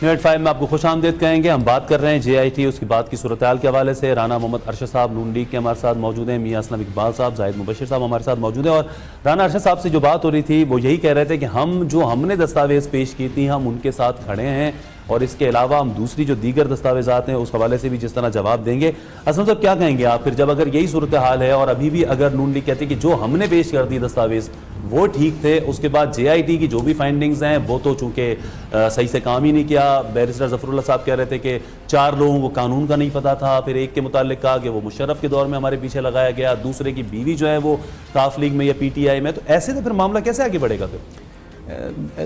Net 5 میں آپ کو خوش آمدید کہیں گے. ہم بات کر رہے ہیں جے آئی ٹی اس کی بات کی صورتحال کے حوالے سے. رانا محمد ارشد صاحب نون لیگ کے ہمارے ساتھ موجود ہیں, میاں اسلم اقبال صاحب, زاہد مبشر صاحب ہمارے ساتھ موجود ہیں. اور رانا ارشد صاحب سے جو بات ہو رہی تھی وہ یہی کہہ رہے تھے کہ ہم نے دستاویز پیش کی تھی ہم ان کے ساتھ کھڑے ہیں, اور اس کے علاوہ ہم دوسری جو دیگر دستاویزات ہیں اس حوالے سے بھی جس طرح جواب دیں گے. اسلم صاحب کیا کہیں گے آپ پھر, جب اگر یہی صورتحال ہے اور ابھی بھی اگر نون لیگ کہتے ہیں کہ جو ہم نے پیش کر دی دستاویز وہ ٹھیک تھے, اس کے بعد جے آئی ٹی کی جو بھی فائنڈنگز ہیں وہ تو چونکہ صحیح سے کام ہی نہیں کیا. بیرسٹر ظفر اللہ صاحب کہہ رہے تھے کہ 4 لوگوں کو قانون کا نہیں پتا تھا, پھر ایک کے متعلق کہا کہ وہ مشرف کے دور میں ہمارے پیچھے لگایا گیا, دوسرے کی بیوی جو ہے وہ کاف لیگ میں یا پی ٹی آئی میں. تو ایسے تو پھر معاملہ کیسے آگے بڑھے گا پھر؟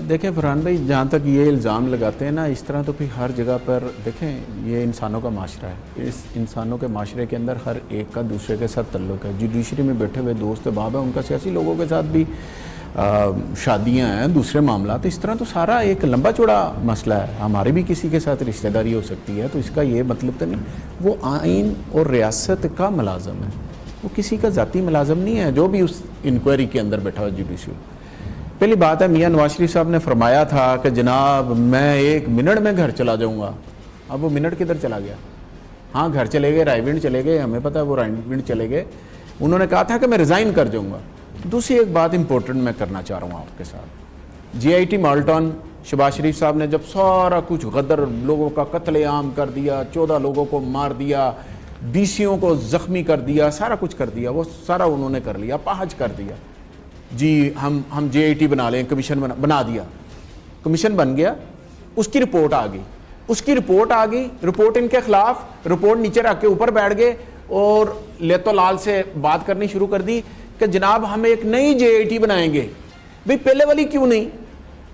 دیکھیں فرحان بھائی, جہاں تک یہ الزام لگاتے ہیں نا اس طرح, تو پھر ہر جگہ پر دیکھیں یہ انسانوں کا معاشرہ ہے. اس انسانوں کے معاشرے کے اندر ہر ایک کا دوسرے کے ساتھ تعلق ہے. جوڈیشری میں بیٹھے ہوئے دوست احباب ہیں, ان کا سیاسی لوگوں کے ساتھ بھی شادیاں ہیں, دوسرے معاملات. اس طرح تو سارا ایک لمبا چوڑا مسئلہ ہے. ہماری بھی کسی کے ساتھ رشتہ داری ہو سکتی ہے, تو اس کا یہ مطلب تو نہیں. وہ آئین اور ریاست کا ملازم ہے, وہ کسی کا ذاتی ملازم نہیں ہے جو بھی اس انکوائری کے اندر بیٹھا ہوا جوڈیشری. پہلی بات ہے, میاں نواز شریف صاحب نے فرمایا تھا کہ جناب میں 1 منٹ میں گھر چلا جاؤں گا. اب وہ منٹ کدھر چلا گیا؟ ہاں گھر چلے گئے, رائے ونڈ چلے گئے, ہمیں پتہ ہے وہ رائے ونڈ چلے گئے. انہوں نے کہا تھا کہ میں ریزائن کر جاؤں گا. دوسری ایک بات امپورٹنٹ میں کرنا چاہ رہا ہوں آپ کے ساتھ. جے آئی ٹی مالٹن, شہباز شریف صاحب نے جب سارا کچھ غدر, لوگوں کا قتل عام کر دیا, 14 لوگوں کو مار دیا, ڈی سیوں کو زخمی کر دیا, سارا کچھ کر دیا, وہ سارا انہوں نے کر لیا, پاہج کر دیا. جی ہم جے آئی ٹی بنا لیں, کمیشن بنا دیا. کمیشن بن گیا, اس کی رپورٹ آ گئی, رپورٹ ان کے خلاف, رپورٹ نیچے رکھ کے اوپر بیٹھ گئے اور لیتو لال سے بات کرنی شروع کر دی کہ جناب ہم ایک نئی جے آئی ٹی بنائیں گے. بھئی پہلے والی کیوں نہیں؟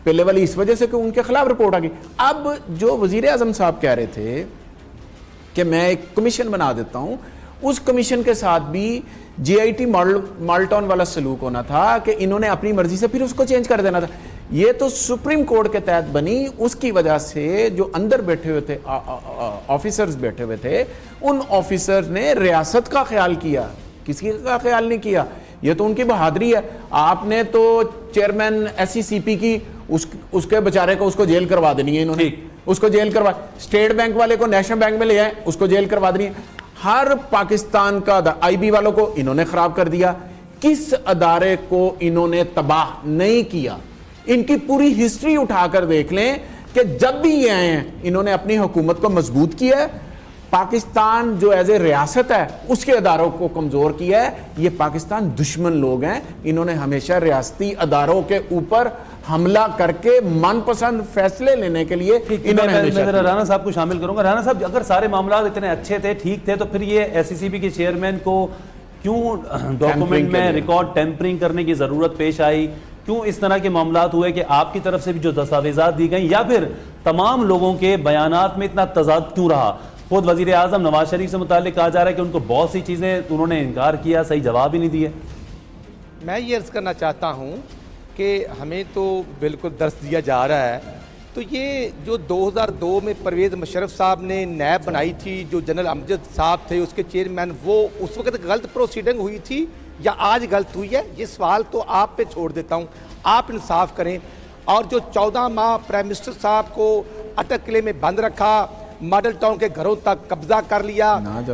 پہلے والی اس وجہ سے کہ ان کے خلاف رپورٹ آ گئی. اب جو وزیر اعظم صاحب کہہ رہے تھے کہ میں ایک کمیشن بنا دیتا ہوں, اس کمیشن کے ساتھ بھی جے آئی ٹی مالٹون والا سلوک ہونا تھا کہ انہوں نے اپنی مرضی سے پھر اس کو چینج کر دینا تھا. یہ تو سپریم کورٹ کے تحت بنی, اس کی وجہ سے جو اندر بیٹھے ہوئے تھے آفیسرز بیٹھے ہوئے تھے, ان آفیسرز نے ریاست کا خیال کیا, کسی کا خیال نہیں کیا. یہ تو ان کی بہادری ہے. آپ نے تو چیئرمین ایس سی سی پی کی اس کے بیچارے کو اس کو جیل کروا دینی ہے, انہوں نے اس کو جیل کروا. اسٹیٹ بینک والے کو نیشنل بینک میں لے آئے, اس کو جیل کروا دینی ہے. ہر پاکستان کا آئی بی والوں کو انہوں نے خراب کر دیا. کس ادارے کو انہوں نے تباہ نہیں کیا؟ ان کی پوری ہسٹری اٹھا کر دیکھ لیں کہ جب بھی یہ آئے ہیں انہوں نے اپنی حکومت کو مضبوط کیا ہے. پاکستان جو ایز اے ریاست ہے اس کے اداروں کو کمزور کیا ہے. یہ پاکستان دشمن لوگ ہیں, انہوں نے ہمیشہ ریاستی اداروں کے اوپر حملہ کر کے من پسند فیصلے لینے کے لیے انہوں نے ہمیشہ. میں رانا صاحب کو شامل کروں گا. رانا صاحب اگر سارے معاملات اتنے اچھے تھے, ٹھیک تھے, تو پھر یہ ایس سی سی بی کے چیئرمین کو کیوں ڈاکومنٹ میں ریکارڈ ٹیمپرنگ کرنے کی ضرورت پیش آئی؟ کیوں اس طرح کے معاملات ہوئے کہ آپ کی طرف سے بھی جو دستاویزات دی گئیں, یا پھر تمام لوگوں کے بیانات میں اتنا تضاد کیوں رہا؟ خود وزیر اعظم نواز شریف سے متعلق کہا جا رہا ہے کہ ان کو بہت سی چیزیں انہوں نے انکار کیا, صحیح جواب ہی نہیں دیے. میں یہ عرض کرنا چاہتا ہوں کہ ہمیں تو بالکل درس دیا جا رہا ہے. تو یہ جو 2002 میں پرویز مشرف صاحب نے نیب بنائی تھی, جو جنرل امجد صاحب تھے اس کے چیئرمین, وہ اس وقت غلط پروسیڈنگ ہوئی تھی یا آج غلط ہوئی ہے؟ یہ سوال تو آپ پہ چھوڑ دیتا ہوں, آپ انصاف کریں. اور جو 14 ماہ پرائم منسٹر صاحب کو اٹک قلعے میں بند رکھا, ماڈل ٹاؤن کے گھروں تک قبضہ کر لیا,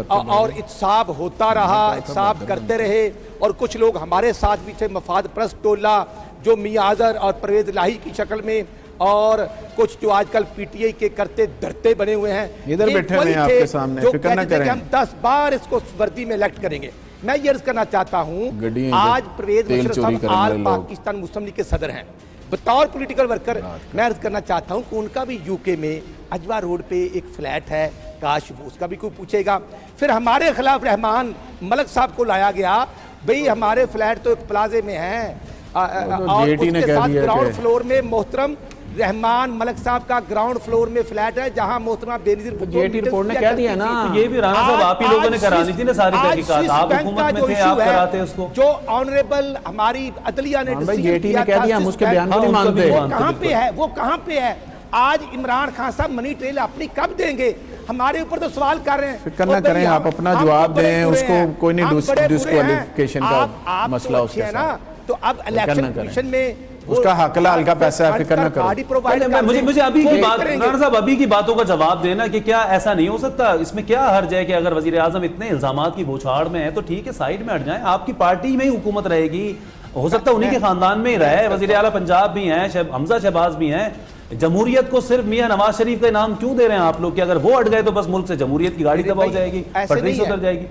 اور احتساب ہوتا رہا, احتساب کرتے رہے, اور کچھ لوگ ہمارے ساتھ بھی تھے, مفاد پرست ٹولہ جو میاں اظہر اور پرویز الہی کی شکل میں, اور کچھ جو آج کل پی ٹی آئی کے کرتے دھرتے بنے ہوئے ہیں, ادھر بیٹھے ہوئے ہیں آپ کے سامنے, جو فکر نہ کہتے تھے کریں کہ ہم 10 بار اس کو وردی میں الیکٹ کریں گے. میں یہ عرض کرنا چاہتا ہوں, آج پرویز مشرف صاحب آل پاکستان مسلم لیگ کے صدر ہیں بطور پولیٹیکل ورکر. میں عرض کرنا چاہتا ہوں کہ ان کا بھی یو کے میں اجوا روڈ پہ ایک فلیٹ ہے, کاش اس کا بھی کوئی پوچھے گا. پھر ہمارے خلاف رحمان ملک صاحب کو لایا گیا, بھئی ہمارے فلیٹ تو ایک پلازے میں ہیں, اور اس کے ساتھ گراؤنڈ فلور میں محترم رحمان ملک صاحب کا گراؤنڈ فلور میں فلیٹ ہے, جہاں محترمہ بے نظیر رپورٹ نے کہہ دیا نا. یہ بھی رانا صاحب آپ ہی لوگوں نے کرانی تھی نا ساری تحقیقات, آپ حکومت میں تھے, آپ کراتے اس کو. جو آنریبل ہماری عدلیہ نے ڈیسیژن کیا تھا, ہم اس کے بیان کو نہیں مانتے. وہ کہاں پہ ہے, وہ کہاں پہ ہے؟ آج عمران خان صاحب منی ٹریل اپنی کب دیں گے؟ ہمارے اوپر تو سوال کر رہے ہیں. فکر نہ کریں, آپ اپنا جواب دیں, اس کو کوئی نہیں ڈسکوالیفیکیشن کا مسئلہ اس کے ساتھ. تو اب الیکشن کمیشن میں اس کا حق حلال کا پیسہ ہے، فکر نہ کرو۔ مجھے ابھی کی بات، رانا صاحب ابھی کی باتوں کا جواب دینا کہ کیا ایسا نہیں ہو سکتا، اس میں کیا حرج ہے کہ اگر وزیر اعظم اتنے الزامات کی بوچھاڑ میں ہے تو ٹھیک ہے سائیڈ میں ہٹ جائیں، آپ کی پارٹی میں ہی حکومت رہے گی، ہو سکتا ہے انہی کے خاندان میں ہی رہے، وزیر اعلیٰ پنجاب بھی ہیں، حمزہ شہباز بھی ہیں، جمہوریت کو صرف میاں نواز شریف کا نام کیوں دے رہے ہیں آپ لوگ کہ اگر وہ ہٹ گئے تو بس ملک سے جمہوریت کی گاڑی تباہ ہو جائے گی، پٹری سے اتر جائے گی؟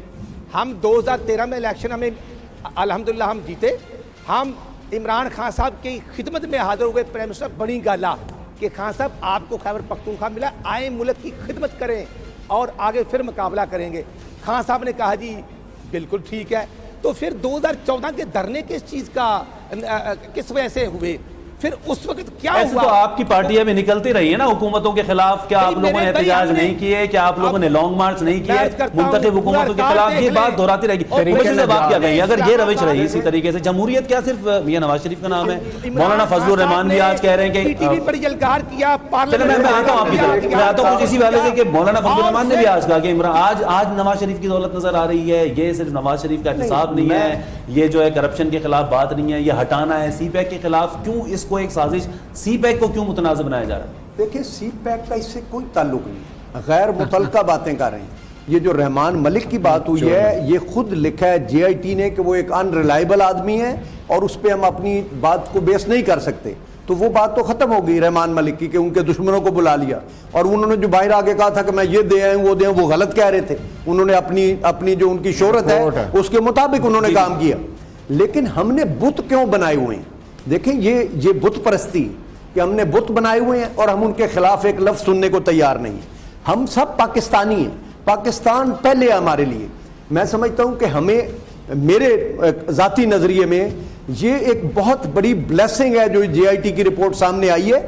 ہم 2013 میں الیکشن ہمیں الحمدللہ ہم جیتے، ہم عمران خان صاحب کی خدمت میں حاضر ہوئے، پرائم منسٹر بڑی گالا کہ خان صاحب آپ کو خیبر پختونخوا ملا، آئیں ملک کی خدمت کریں اور آگے پھر مقابلہ کریں گے۔ خان صاحب نے کہا جی بالکل ٹھیک ہے، تو پھر 2014 کے دھرنے کس چیز کا کس وجہ سے ہوئے، پھر اس وقت کیا ہوا؟ ایسے تو آپ کی پارٹیاں بھی نکلتی رہی ہیں نا حکومتوں کے خلاف، کیا آپ لوگوں نے احتجاج نہیں کیے، کیا آپ لوگوں نے لانگ مارچ نہیں کیے منتخب حکومتوں کے خلاف؟ یہ بات دہراتی رہے گی۔ مبشر صاحب آپ کیا کہیں گے اگر یہ روش رہی اسی طریقے سے؟ جمہوریت کیا صرف میاں نواز شریف کا نام ہے؟ مولانا فضل الرحمان بھی آج کہہ رہے ہیں کہ میں آتا ہوں آپ کی طرف، میں آتا ہوں کچھ اسی والے سے کہ مولانا فضل الرحمان نے بھی آج کہا کہ آج نواز شریف کی دولت نظر آ رہی ہے، یہ صرف نواز شریف کا احتساب نہیں ہے، یہ جو ہے کرپشن کے خلاف بات نہیں ہے، یہ ہٹانا ہے سی پیک کے خلاف، کیوں اس کو ایک سازش سی پیک کو کیوں متنازع بنایا جا رہا ہے؟ دیکھیں سی پیک کا اس سے کوئی تعلق نہیں، غیر متعلقہ باتیں کر رہے ہیں۔ یہ جو رحمان ملک کی بات ہوئی ہے یہ خود لکھا ہے جے آئی ٹی نے کہ وہ ایک ان ریلائبل آدمی ہے اور اس پہ ہم اپنی بات کو بیس نہیں کر سکتے، تو وہ بات تو ختم ہو گئی رحمان ملک کی کہ ان کے دشمنوں کو بلا لیا، اور انہوں نے جو باہر آگے کہا تھا کہ میں یہ دے آئے وہ دے آئے، وہ غلط کہہ رہے تھے، انہوں نے اپنی جو ان کی شہرت ہے اس کے مطابق انہوں نے کام کیا۔ لیکن ہم نے بت کیوں بنائے ہوئے ہیں؟ دیکھیں یہ بت پرستی کہ ہم نے بت بنائے ہوئے ہیں اور ہم ان کے خلاف ایک لفظ سننے کو تیار نہیں ہیں۔ ہم سب پاکستانی ہیں، پاکستان پہلے ہے ہمارے لیے۔ میں سمجھتا ہوں کہ ہمیں، میرے ذاتی نظریے میں یہ ایک بہت بڑی بلیسنگ ہے جو جے آئی ٹی کی رپورٹ سامنے آئی ہے،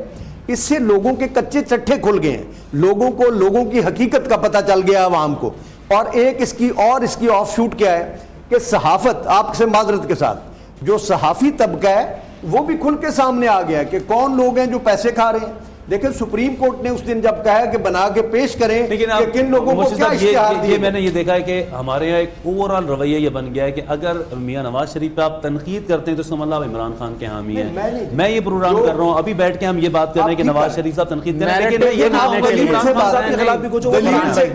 اس سے لوگوں کے کچے چٹھے کھل گئے ہیں، لوگوں کی حقیقت کا پتہ چل گیا عوام کو۔ اور ایک اس کی آف شوٹ کیا ہے کہ صحافت، آپ سے معذرت کے ساتھ، جو صحافی طبقہ ہے وہ بھی کھل کے سامنے آ گیا کہ کون لوگ ہیں جو پیسے کھا رہے ہیں۔ دیکھیں سپریم کورٹ نے اس دن جب کہا کہ بنا کے پیش کریں کہ کن لوگوں کو کیا اشتہار دیے، میں نے یہ دیکھا ہے کہ ہمارے یہاں ایک اوور آل رویہ یہ بن گیا ہے کہ اگر میاں نواز شریف پہ آپ تنقید کرتے ہیں تو اس کا مطلب عمران خان کے حامی ہیں۔ میں یہ پروگرام کر رہا ہوں، ابھی بیٹھ کے ہم یہ بات کر رہے ہیں کہ نواز شریف صاحب تنقید کریں، لیکن میں یہ نہ ہوں گا کہ عمران خان صاحب کے خلاف بھی کچھ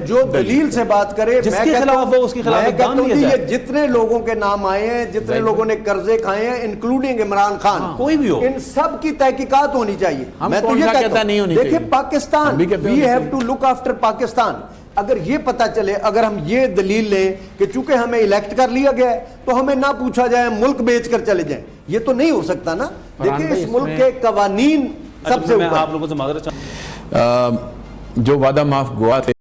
جو دلیل سے بات کرے، جس کے خلاف وہ اس کے خلاف اقدام لیا جائے۔ یہ جتنے لوگوں کے نام آئے ہیں، جتنے لوگوں نے قرضے کھائے ہیں انکلوڈنگ عمران خان، کوئی بھی ہو، ان سب کی تحقیقات ہونی چاہیے۔ میں تو یہ کہتا ہوں دیکھیں Pakistan, we have to look after Pakistan. اگر یہ پتا چلے، اگر ہم یہ دلیل لیں کہ چونکہ ہمیں الیکٹ کر لیا گیا ہے تو ہمیں نہ پوچھا جائے، ملک بیچ کر چلے جائیں، یہ تو نہیں ہو سکتا نا۔ دیکھیں اس ملک کے قوانین سب سے اوپر۔ میں آپ لوگوں سے معذرت چاہوں، جو وعدہ معاف گوا تھے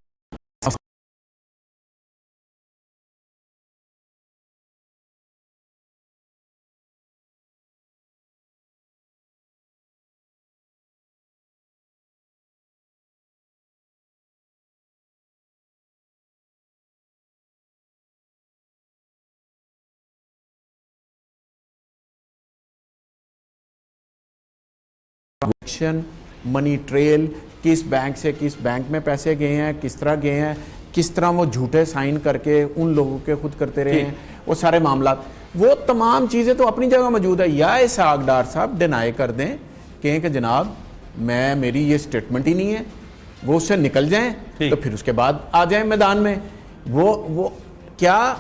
منی ٹریل، کس بینک سے کس بینک میں پیسے گئے ہیں، کس طرح گئے ہیں، کس طرح وہ جھوٹے سائن کر کے ان لوگوں کے خود کرتے رہے ہیں، وہ سارے معاملات، وہ تمام چیزیں تو اپنی جگہ موجود ہے۔ یا اسحاق ڈار صاحب ڈینائی کر دیں، کہیں کہ جناب میری یہ سٹیٹمنٹ ہی نہیں ہے، وہ اس سے نکل جائیں، تو پھر اس کے بعد آ جائیں میدان میں۔ وہ کیا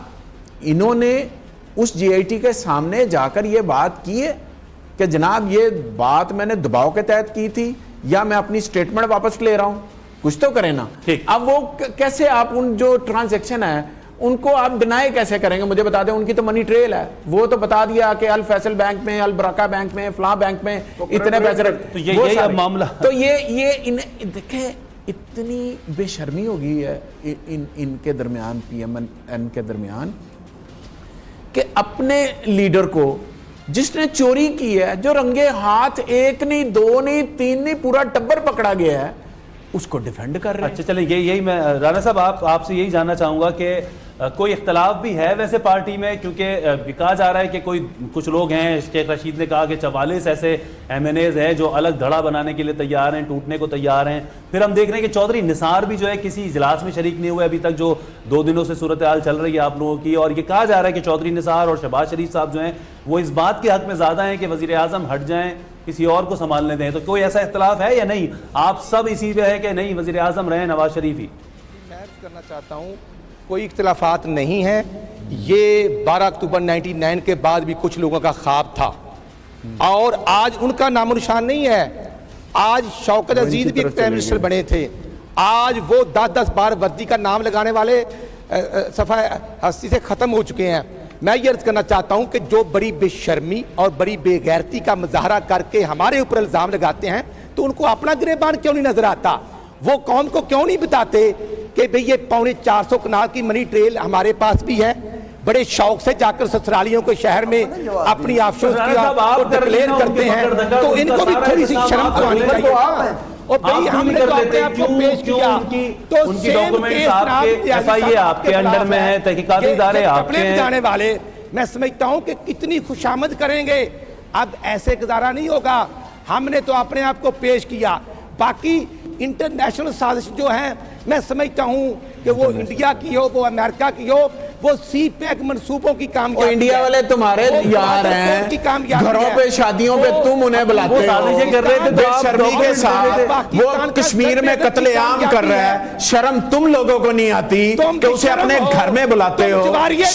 انہوں نے اس جے آئی ٹی کے سامنے جا کر یہ بات کی ہے کہ جناب یہ بات میں نے دباؤ کے تحت کی تھی یا میں اپنی سٹیٹمنٹ واپس لے رہا ہوں؟ کچھ تو کریں نا۔ اب وہ کیسے آپ ان جو ٹرانزیکشن ہے ان کو آپ ڈینائی کیسے کریں گے؟ مجھے بتا دیں، ان کی تو منی ٹریل ہے، وہ تو بتا دیا کہ الفیصل بینک میں، البرکہ بینک میں، فلاں بینک میں اتنے پیسے رکھتے، یہ اب معاملہ تو یہ دیکھیں اتنی بے شرمی ہو گئی ہے ان کے درمیان، پی ایم این کے درمیان، کہ اپنے لیڈر کو جس نے چوری کی ہے، جو رنگے ہاتھ ایک نہیں دو نہیں تین نہیں پورا ٹبر پکڑا گیا ہے، اس کو ڈیفینڈ کر رہے ہیں۔ اچھا چلیں، یہی میں رانا صاحب آپ سے یہی جاننا چاہوں گا کہ کوئی اختلاف بھی ہے ویسے پارٹی میں، کیونکہ کہا جا رہا ہے کہ کچھ لوگ ہیں، شیخ رشید نے کہا کہ 44 ایسے ایم این ایز ہیں جو الگ دھڑا بنانے کے لیے تیار ہیں، ٹوٹنے کو تیار ہیں۔ پھر ہم دیکھ رہے ہیں کہ چودھری نثار بھی جو ہے کسی اجلاس میں شریک نہیں ہوئے ابھی تک، جو 2 دنوں سے صورتحال چل رہی ہے آپ لوگوں کی، اور یہ کہا جا رہا ہے کہ چودھری نثار اور شہباز شریف صاحب جو ہیں وہ اس بات کے حق میں زیادہ ہیں کہ وزیر اعظم ہٹ جائیں کسی اور کو سنبھالنے دیں. تو کوئی ایسا اختلاف ہے یا نہیں؟ آپ سب اسی پہ ہے کہ نہیں وزیر اعظم رہے نواز شریف ہی؟ میں عرض کرنا چاہتا ہوں کوئی اختلافات نہیں ہیں. یہ 12 اکتوبر 99 کے بعد بھی کچھ لوگوں کا خواب تھا اور آج ان کا نام و نشان نہیں ہے. آج شوکت عزیز بھی ایک پرائم منسٹر بنے تھے, آج وہ 10 بار وردی کا نام لگانے والے صفحہ ہستی سے ختم ہو چکے ہیں. میں یہ عرض کرنا چاہتا ہوں کہ جو بڑی بے شرمی اور بڑی بے غیرتی کا مظاہرہ کر کے ہمارے اوپر الزام لگاتے ہیں تو ان کو اپنا گریبان کیوں نہیں نظر آتا؟ وہ قوم کو کیوں نہیں بتاتے کہ بھئی یہ 450 کنال کی منی ٹریل ہمارے پاس بھی ہے؟ بڑے شوق سے جا کر سسرالیوں کو شہر میں اپنی آفشورز کی ڈکلیئر کرتے ہیں, تو ان کو بھی تھوڑی سی شرم تو آنی چاہیے. اور بھئی ہم نے تو اپنے آپ کو پیش کیا تو ان کی ڈاکومنٹس آپ کے ایف آئی اے آپ کے انڈر میں ہیں, تحقیقاتی ادارے آپ کے ہیں. جانے والے میں سمجھتا ہوں کہ کتنی خوشامد کریں گے. اب ایسے گزارا نہیں ہوگا, ہم نے تو اپنے آپ کو پیش کیا. باقی انٹرنیشنل سازش جو ہیں میں سمجھتا ہوں کہ وہ انڈیا کی ہو, وہ امریکہ کی ہو, وہ سی پیک منصوبوں کی کامیابی ہے. انڈیا والے تمہارے یار ہیں, گھروں پہ شادیوں پہ تم انہیں بلاتے ہو, وہ سازشیں کر رہے تھے بے شرمی کے ساتھ. وہ کشمیر میں قتل عام کر رہا ہے, شرم تم لوگوں کو نہیں آتی کہ اسے اپنے گھر میں بلاتے ہو؟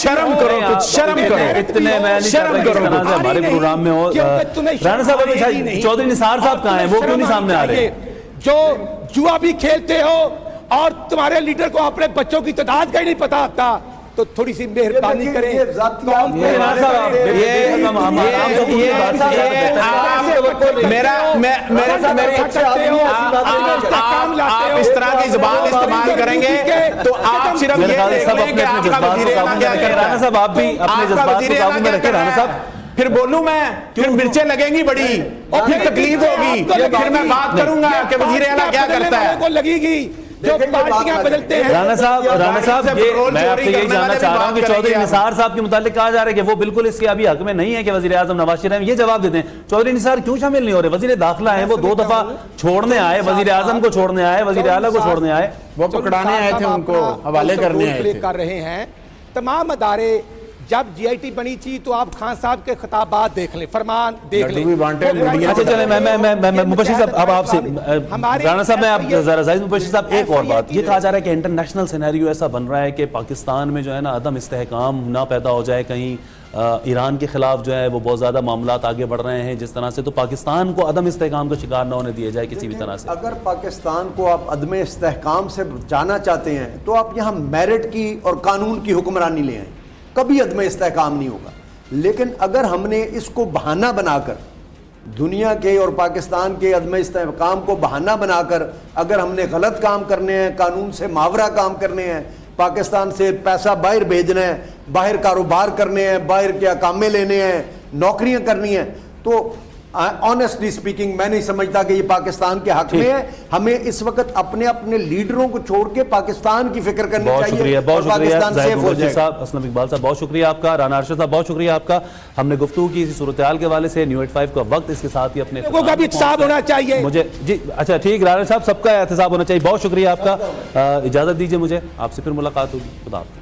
شرم کرو, کچھ شرم کرو. اتنے میں نہیں کر رہے اس طرح سے ہمارے پروگرام میں ہو. رانا صاحب چودھری نثار صاحب کہاں ہیں, وہ کیوں نہیں سامنے آ رہے؟ جو جوا بھی کھیلتے ہو اور تمہارے لیڈر کو اپنے بچوں کی تعداد کا ہی نہیں پتا آتا تو تھوڑی سی مہربانی کریں. آپ اس طرح کی زبان استعمال کریں گے تو آپ صرف یہ دیکھ لیں کہ آپ کا وزیر اعلیٰ کیا کرتا ہے. صاحب آپ بھی اپنے جذبات کو قابو میں رکھیں. رانا صاحب پھر بولوں میں, پھر مرچیں لگیں گی بڑی اور پھر تکلیف ہوگی, پھر میں بات کروں گا کہ وزیر اعلیٰ کیا کرتا ہے. لگے گی جو پارٹیاں بدلتے ہیں. رانا صاحب میں آپ سے یہی جاننا چاہ رہا ہوں کہ چودھری نثار صاحب کے متعلق کہا جا رہا ہے کہ وہ بالکل اس کے ابھی حق میں نہیں ہے کہ وزیر اعظم نواز شریف. یہ جواب دیتے ہیں چودھری نثار کیوں شامل نہیں ہو رہے؟ وزیر داخلہ ہیں, وہ 2 دفعہ چھوڑنے آئے, وزیر اعظم کو چھوڑنے آئے, وزیر اعلیٰ کو چھوڑنے آئے, وہ پکڑانے آئے تھے, ان کو حوالے کرنے آئے تھے. کر رہے ہیں تمام ادارے. جب جی آئی ٹی بنی تھی تو آپ خان صاحب کے خطابات دیکھ لیں, فرمان دیکھ لیں. اچھا چلیں میں مبشر صاحب اب آپ سے رانا صاحب میں آپ ذرا زاہد مبشر صاحب ایک اور بات. یہ کہا جا رہا ہے کہ انٹرنیشنل سینیریو ایسا بن رہا ہے کہ پاکستان میں جو ہے نا عدم استحکام نہ پیدا ہو جائے, کہیں ایران کے خلاف جو ہے وہ بہت زیادہ معاملات آگے بڑھ رہے ہیں جس طرح سے, تو پاکستان کو عدم استحکام کا شکار نہ ہونے دیا جائے کسی بھی طرح سے. اگر پاکستان کو آپ عدم استحکام سے جانا چاہتے ہیں تو آپ یہاں میرٹ کی اور قانون کی حکمرانی لے آئیں, کبھی عدم استحکام نہیں ہوگا. لیکن اگر ہم نے اس کو بہانہ بنا کر دنیا کے اور پاکستان کے عدم استحکام کو بہانہ بنا کر اگر ہم نے غلط کام کرنے ہیں, قانون سے ماورا کام کرنے ہیں, پاکستان سے پیسہ باہر بھیجنا ہے, باہر کاروبار کرنے ہیں, باہر کے اقامے لینے ہیں, نوکریاں کرنی ہیں, تو آنیسٹلی اسپیکنگ میں نہیں سمجھتا کہ یہ پاکستان کے حق میں ہے. ہمیں اس وقت اپنے لیڈروں کو چھوڑ کے پاکستان کی فکر کرنی چاہیے اور پاکستان سیف ہو جائے. صاحب اسلم اقبال صاحب بہت شکریہ آپ کا, رانا ارشد صاحب بہت شکریہ آپ کا. ہم نے گفتگو کی اسی صورتحال کے حوالے سے. نیو 85 کا وقت اس کے ساتھ ہی اپنے لوگوں کا بھی احتساب ہونا چاہیے. مجھے جی اچھا ٹھیک, رانا صاحب سب کا احتساب ہونا چاہیے. بہت شکریہ آپ کا. اجازت دیجیے مجھے, آپ سے پھر ملاقات ہوگی. خدا حافظ.